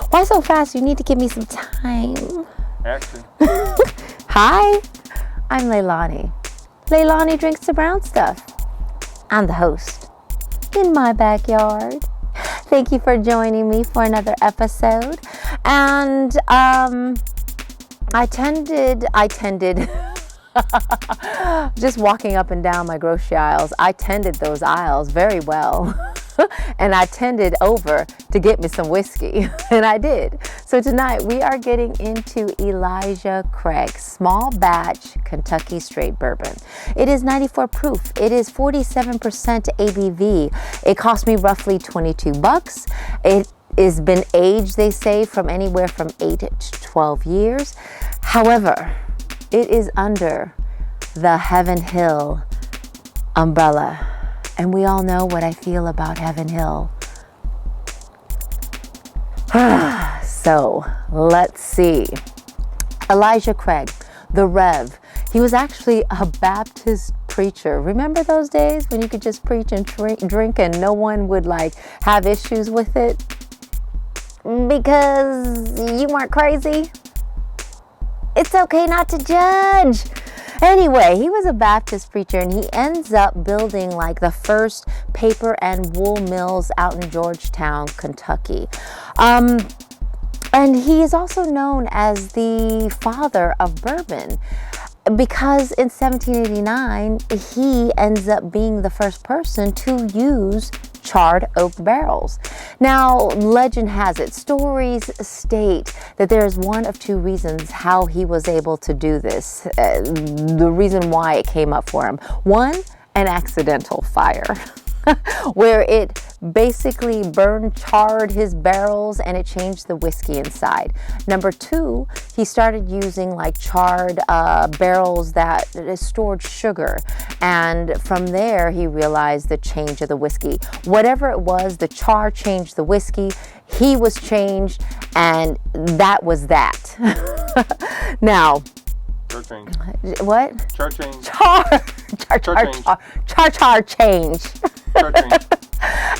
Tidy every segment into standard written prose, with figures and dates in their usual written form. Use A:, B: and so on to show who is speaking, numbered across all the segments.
A: Why so fast? You need to give me some time.
B: Action.
A: Hi, I'm Leilani. Leilani drinks the brown stuff. I'm the host in my backyard. Thank you for joining me for another episode. And I tended just walking up and down my grocery aisles. I tended those aisles very well. And I tended over to get me some whiskey, and I did. So tonight we are getting into Elijah Craig small batch Kentucky straight bourbon. It is 94 proof. It is 47% ABV. It cost me roughly $22. It has been aged, they say, from anywhere from 8 to 12 years. However, it is under the Heaven Hill umbrella. And we all know what I feel about Heaven Hill. So, let's see. Elijah Craig, the Rev. He was actually a Baptist preacher. Remember those days when you could just preach and drink and no one would have issues with it? Because you weren't crazy? It's okay not to judge. Anyway, he was a Baptist preacher and he ends up building the first paper and wool mills out in Georgetown, Kentucky. And he is also known as the father of bourbon because in 1789, he ends up being the first person to use charred oak barrels. Now, legend has it, stories state that there is one of two reasons how he was able to do this. The reason why it came up for him. One, an accidental fire where it basically charred his barrels and it changed the whiskey inside. Number two, he started using charred barrels that stored sugar. And from there, he realized the change of the whiskey. Whatever it was, the char changed the whiskey. He was changed, and that was that. Now,
B: Char change.
A: what?
B: Char change.
A: Char change.
B: Char change.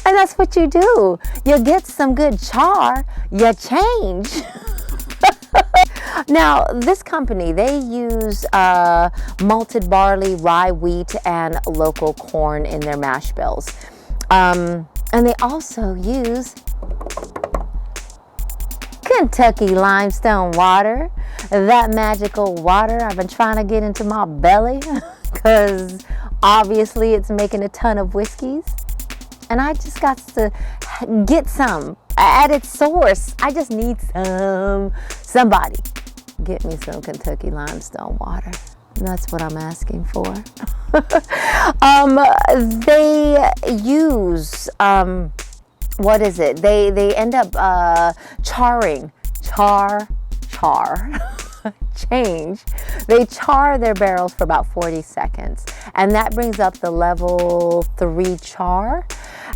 A: And that's what you do. You get some good char, you change. Now, this company, they use malted barley, rye, wheat, and local corn in their mash bills. And they also use Kentucky limestone water. That magical water I've been trying to get into my belly because obviously it's making a ton of whiskeys. And I just got to get some at its source. I just need some. Somebody get me some Kentucky limestone water. That's what I'm asking for. They use, what is it? They end up charring. Change. They char their barrels for about 40 seconds. And that brings up the level 3 char.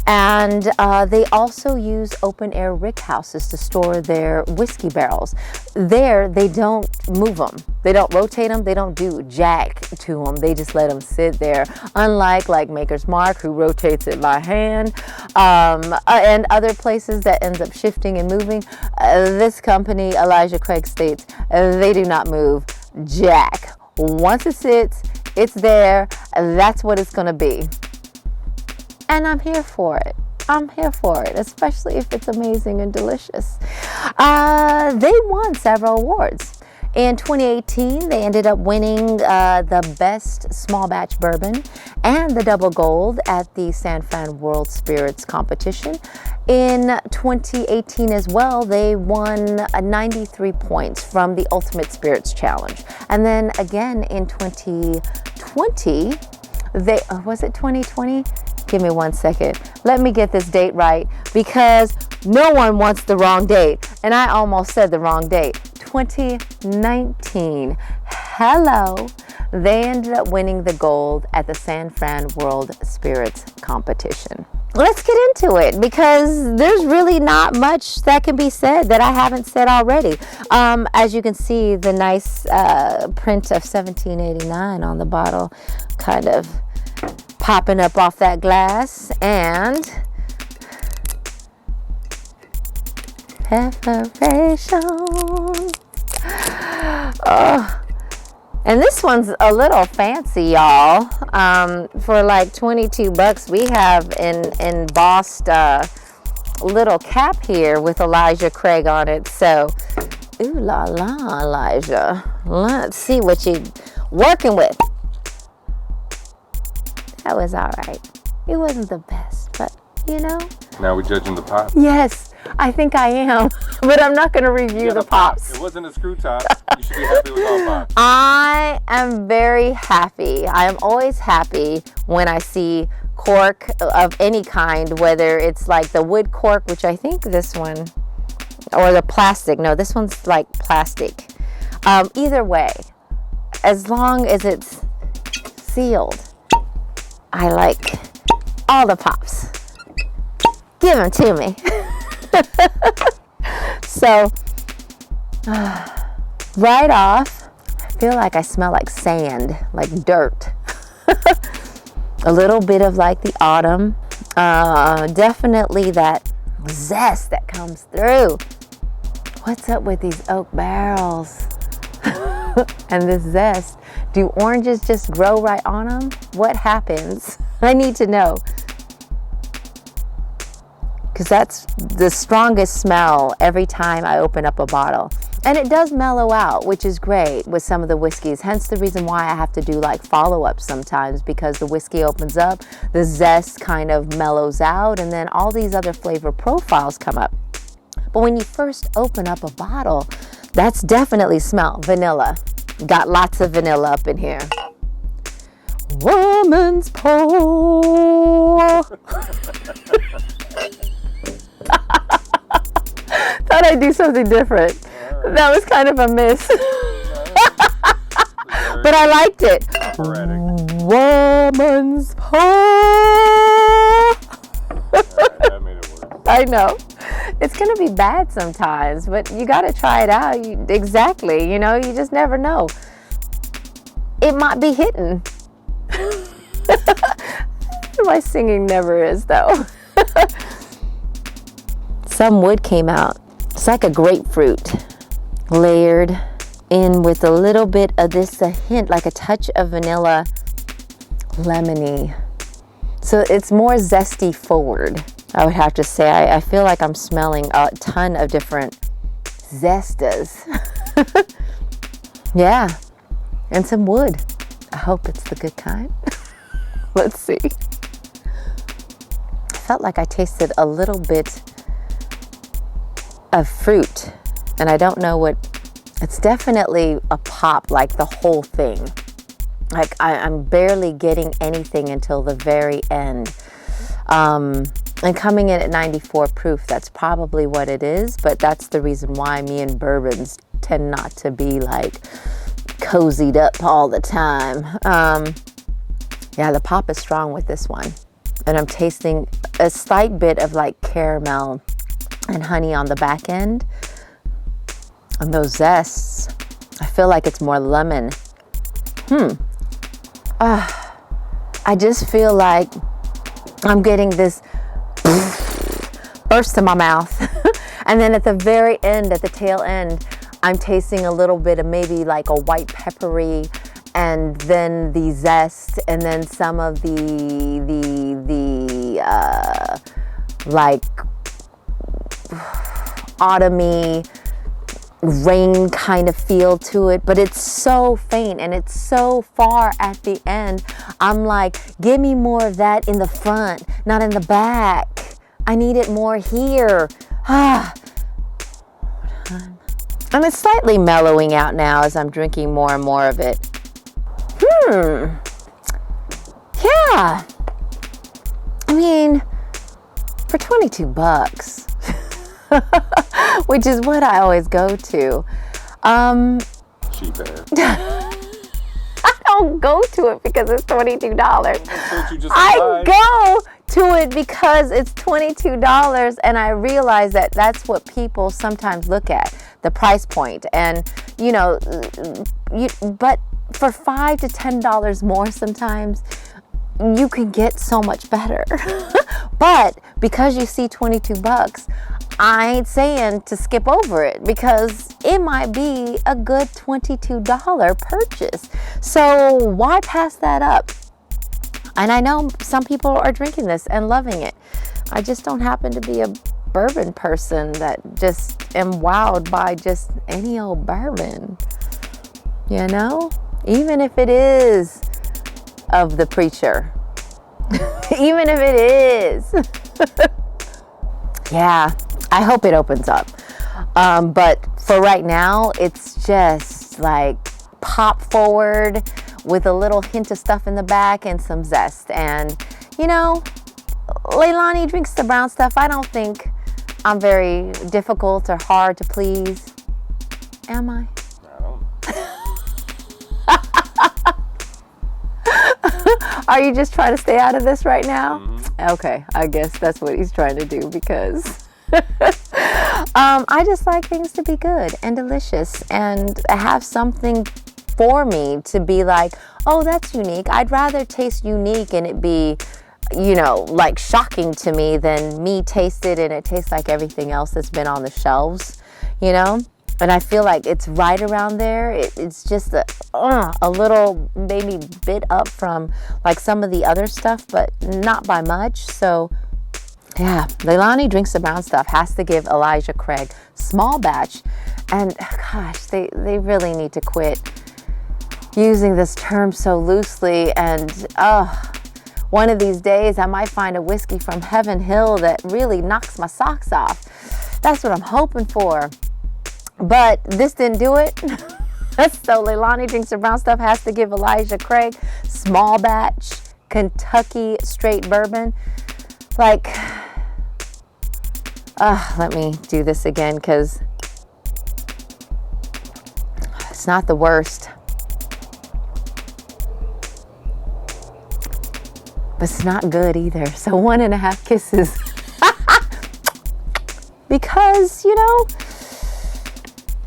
A: And they also use open air rick houses to store their whiskey barrels. There, they don't move them. They don't rotate them. They don't do jack to them. They just let them sit there. Unlike Maker's Mark, who rotates it by hand, and other places that ends up shifting and moving. This company, Elijah Craig, states they do not move jack. Once it sits, it's there. That's what it's going to be. And I'm here for it. I'm here for it, especially if it's amazing and delicious. They won several awards. In 2018, they ended up winning the Best Small Batch Bourbon and the Double Gold at the San Fran World Spirits Competition. In 2018 as well, they won 93 points from the Ultimate Spirits Challenge. And then again in 2020, was it 2020? Give me 1 second. Let me get this date right because no one wants the wrong date. And I almost said the wrong date. 2019. Hello. They ended up winning the gold at the San Fran World Spirits Competition. Let's get into it because there's really not much that can be said that I haven't said already. As you can see, the nice print of 1789 on the bottle kind of popping up off that glass, and Preparation. Oh, and this one's a little fancy, y'all. For like $22, we have in embossed little cap here with Elijah Craig on it. So, ooh la la, Elijah. Let's see what you working with. That was all right. It wasn't the best, but you know.
B: Now we're judging the pop.
A: Yes, I think I am, but I'm not going to review the pops.
B: It wasn't a screw top. You should be happy with all pops.
A: I am very happy. I am always happy when I see cork of any kind, whether it's like the wood cork, which I think this one, or the plastic. No, this one's like plastic. Either way, as long as it's sealed, I like all the pops. Give them to me. So, right off, I feel like I smell like sand, like dirt. A little bit of like the autumn. Definitely that zest that comes through. What's up with these oak barrels? And this zest. Do oranges just grow right on them? What happens? I need to know. Because that's the strongest smell every time I open up a bottle. And it does mellow out, which is great with some of the whiskeys. Hence the reason why I have to do like follow-ups sometimes, because the whiskey opens up, the zest kind of mellows out, and then all these other flavor profiles come up. But when you first open up a bottle, that's definitely smell vanilla. Got lots of vanilla up in here. Woman's pole. Thought I'd do something different. Right. That was kind of a miss. But I liked it. Woman's pole.
B: That made it worse.
A: I know. It's going to be bad sometimes, but you got to try it out. Exactly. You know, you just never know. It might be hitting. My singing never is, though. Some wood came out. It's like a grapefruit layered in with a little bit of this, a hint, like a touch of vanilla, lemony. So it's more zesty forward, I would have to say. I feel like I'm smelling a ton of different zestas. Yeah, and some wood. I hope it's the good kind. Let's see. I felt like I tasted a little bit of fruit, and I don't know what. It's definitely a pop, like the whole thing. Like I'm barely getting anything until the very end. And coming in at 94 proof, that's probably what it is, but that's the reason why me and bourbons tend not to be like cozied up all the time. Yeah, the pop is strong with this one. And I'm tasting a slight bit of like caramel and honey on the back end. And those zests, I feel like it's more lemon. I just feel like I'm getting this burst in my mouth. And then at the very end, at the tail end, I'm tasting a little bit of maybe like a white peppery, and then the zest, and then some of the like autumny rain kind of feel to it, but it's so faint and it's so far at the end. I'm like, give me more of that in the front, not in the back. I need it more here. And it's slightly mellowing out now as I'm drinking more and more of it. Yeah. I mean, for $22, which is what I always go to.
B: Cheap ass.
A: I don't go to it because it's $22.
B: I
A: go to it because it's $22, and I realize that that's what people sometimes look at, the price point. And you know, but for $5 to $10 more sometimes, you can get so much better. But because you see $22, I ain't saying to skip over it because it might be a good $22 purchase. So why pass that up? And I know some people are drinking this and loving it. I just don't happen to be a bourbon person that just am wowed by just any old bourbon. You know? Even if it is of the preacher. Even if it is. Yeah, I hope it opens up. But for right now, it's just like pop forward with a little hint of stuff in the back and some zest. And, you know, Leilani drinks the brown stuff. I don't think I'm very difficult or hard to please. Am I? Are you just trying to stay out of this right now? Mm-hmm. Okay, I guess that's what he's trying to do because I just like things to be good and delicious and have something for me to be like, oh, that's unique. I'd rather taste unique and it be, you know, like shocking to me than me taste it and it tastes like everything else that's been on the shelves, you know? And I feel like it's right around there. It's just a little maybe bit up from like some of the other stuff, but not by much. So yeah, Leilani drinks the brown stuff. Has to give Elijah Craig small batch. And gosh, they really need to quit using this term so loosely. And one of these days I might find a whiskey from Heaven Hill that really knocks my socks off. That's what I'm hoping for. But this didn't do it. So Leilani drinks the brown stuff. Has to give Elijah Craig small batch Kentucky straight bourbon. Like, let me do this again because it's not the worst. But it's not good either. So 1.5 kisses. Because, you know,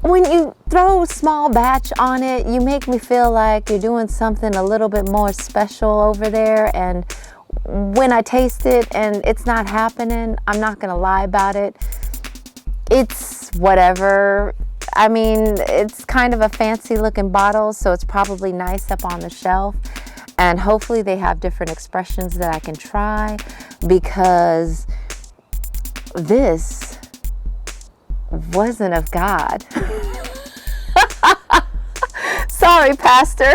A: when you throw small batch on it, you make me feel like you're doing something a little bit more special over there. And when I taste it and it's not happening, I'm not going to lie about it. It's whatever. I mean, it's kind of a fancy looking bottle, so it's probably nice up on the shelf. And hopefully they have different expressions that I can try because this wasn't of God. Sorry, Pastor.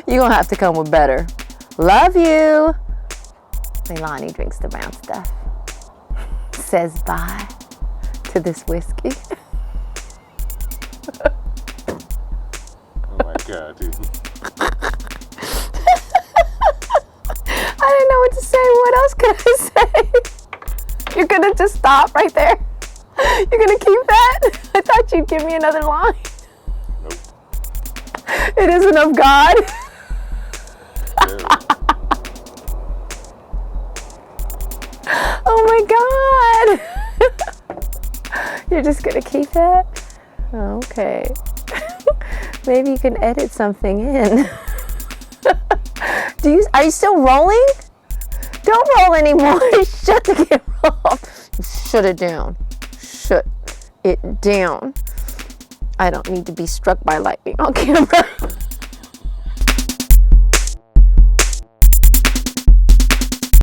A: You're going to have to come with better. Love you. Leilani drinks the brown stuff. Says bye to this whiskey.
B: Oh my God, dude.
A: I didn't know what to say. What else could I say? You're going to just stop right there? You're going to keep that? I thought you'd give me another line.
B: Nope.
A: It isn't of God. Oh my God. You're just going to keep that? Okay. Maybe you can edit something in. Are you still rolling? Don't roll anymore. Shut the camera off. Shut it down. Shut it down. I don't need to be struck by lightning on camera.